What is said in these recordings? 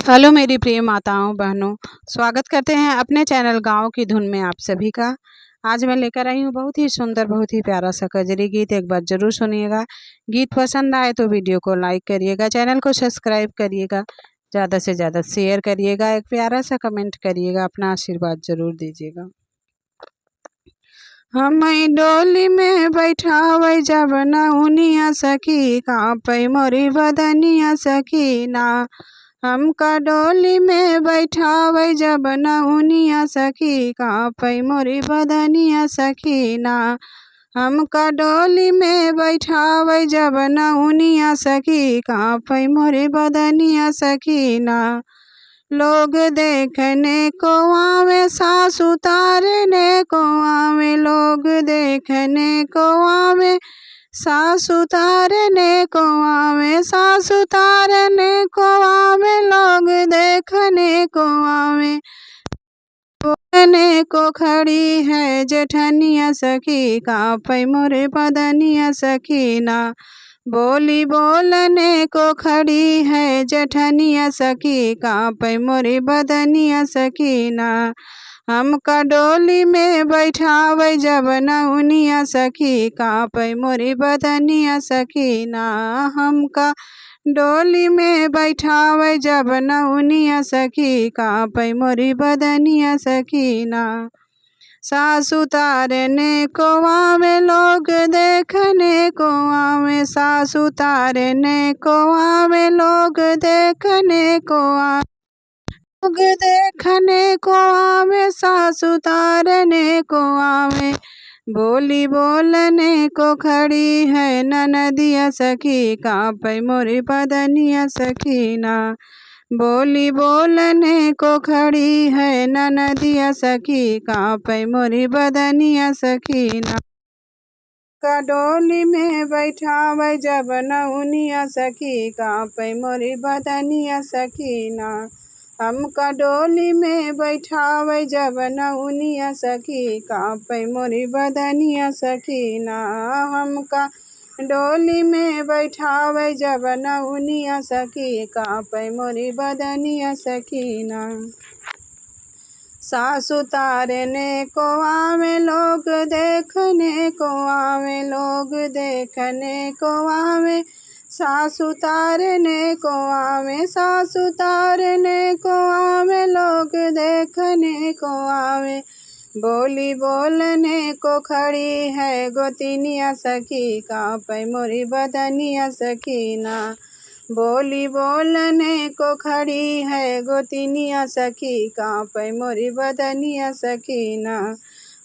Hello मेरी प्रिय माताओं बहनों, स्वागत करते हैं अपने चैनल गाँव की धुन में आप सभी का। आज मैं लेकर आई हूँ बहुत ही सुंदर, बहुत ही प्यारा सा कजरी गीत। एक बार ज़रूर सुनिएगा। गीत पसंद आए तो वीडियो को लाइक करिएगा, चैनल को सब्सक्राइब करिएगा, ज़्यादा से ज़्यादा शेयर करिएगा, एक प्यारा सा कमेंट करिएगा, अपना आशीर्वाद ज़रूर दीजिएगा। हम डोली में बैठावे जब नौनिया सखी, कांपै मोरी बदनिया सखी ना। हमका डोली में बैठावे जब नौनिया सखी, कांपै मोरी बदनिया सखी ना। हमका डोली में बैठावे जब नौनिया सखी, कांपै मोरी बदनिया सखी ना। लोग देखने को आवे, सासु तारने को आवे, लोग देखने को आवे, सासु तारने को आवे, सासु तारने को आवे, लोग देखने को आवे। बोलने को खड़ी है जेठनिया सखी, कांपै मोरे बदनिया सखी ना। बोली बोलने को खड़ी है जेठनिया सखी, कांपै मोरी बदनिया सखी ना। हमका डोली में बैठावे जब नौनिया सखी, कांपै मोरी बदनिया सखी ना। हमका डोली में बैठावे जब नौनिया सखी, कांपै मोरी बदनिया सखी ना। सासु तारने को आवे, लोग देखने को आवे, सासु तारने को आवे, लोग देखने को आवे, लोग देखने को आवे, सासु तारने को आवे। बोली बोलने को खड़ी है ननदिया सखी, कांपै मोरी बदनिया सखी ना। बोली बोलने को खड़ी है ननदिया सखी, कांपै मोरी बदनिया सखी ना। का डोली में बैठावे जब नौनिया सखी, कांपै मोरी बदनिया सखी ना। हमका डोली में बैठावे जब नौनिया सखी, कांपै मोरी बदनिया सखी ना। हमका डोली में बैठावे जब नौनिया सखी, कांपै मोरी बदनिया सखी ना। सासु तारने को आवे, लोग देखने को आवे, लोग देखने को आवे, सासु तारने को आवे, सासु तारने को आवे, लोग देखने को आवे। बोली बोलने को खड़ी है गोतिनिया सखी, कांपै मोरी बदनिया सखी ना। बोली बोलने को खड़ी है गोतिनिया सखी, कांपै मोरी बदनिया सखी ना।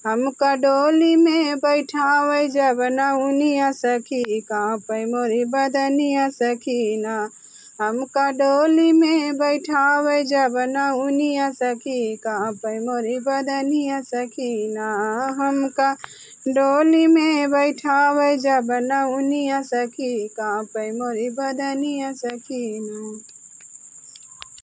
हमका डोली में बैठावे जब नौनिया सखी, कांपै मोरी बदनिया सखी ना। हमका डोली में बैठावे जब नौनिया सखी, कांपै मोरी बदनिया सखी ना। हमका डोली में बैठावे जब नौनिया सखी, कांपै मोरी बदनिया सखी ना।